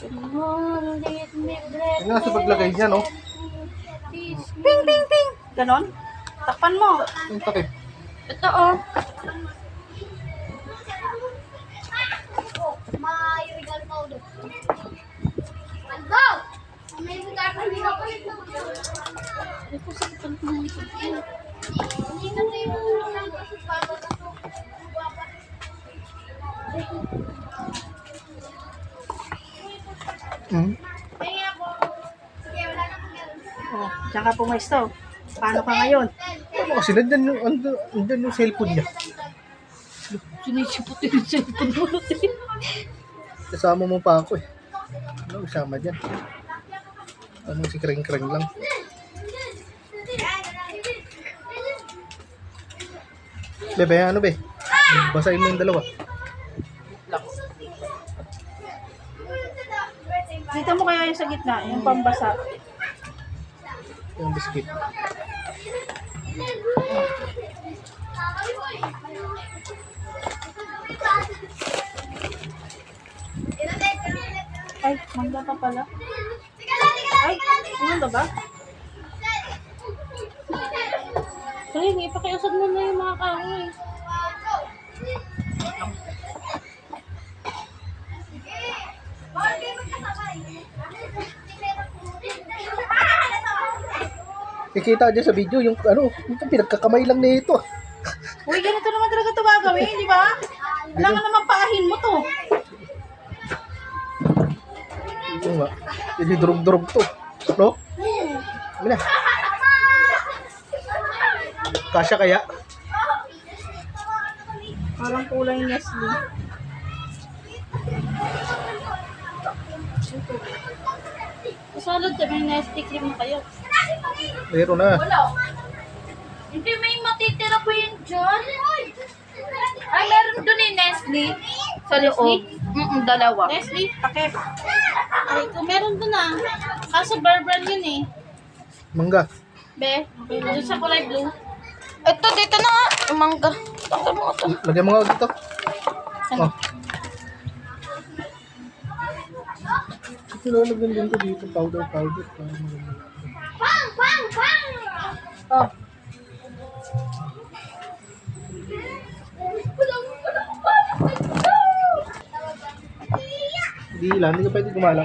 Yan nga sa paglagay niya, no? Ting, ting, ting. Ganon. Takpan mo. Yung takip. Ito, oh. Hmm? Oh, diyan ka pumesto. Paano ka ngayon? Ano kasi nandyan yung cellphone niya. Sinisipot yung cellphone mo. Kasama mo pa ako eh. Ano kasama dyan? Ano si Kring-Kring lang. Bebe, ano be? Basahin mo yung dalawa. Dito mo kaya yung sa gitna, yung pambasa. Yung biscuit. Ay, mangga pa pala. Ay, mangga ba? Ay, ipakiusap mo na yung mga kahoy. Ikita dyan sa video yung ano, yung pinagkakamay lang nito. Uy, ganito naman talaga ito gagawin, di ba? Wala ka naman paahin mo to. Oo nga. Hindi durog-durog to. No? Ano na? Kasya kaya? Parang kulay Nestle. Kasalad ka, may Nestle cream na kayo. Meron na. Hindi, may matitira po yun dyan. Ay, meron doon eh, Nestle. Sa loob. Dalawa. Nestle, takip. Ay, kung meron doon ah. Kaso Burberry yun eh. Mangga. Be, doon sa kulay blue. Ito, dito na nga. Mangga. Tanggal mo ito. Lagyan mo nga dito. Oh. Ito lalagyan din ko dito. Powder. Oh. Hindi lang. Hindi ka pwede gumala.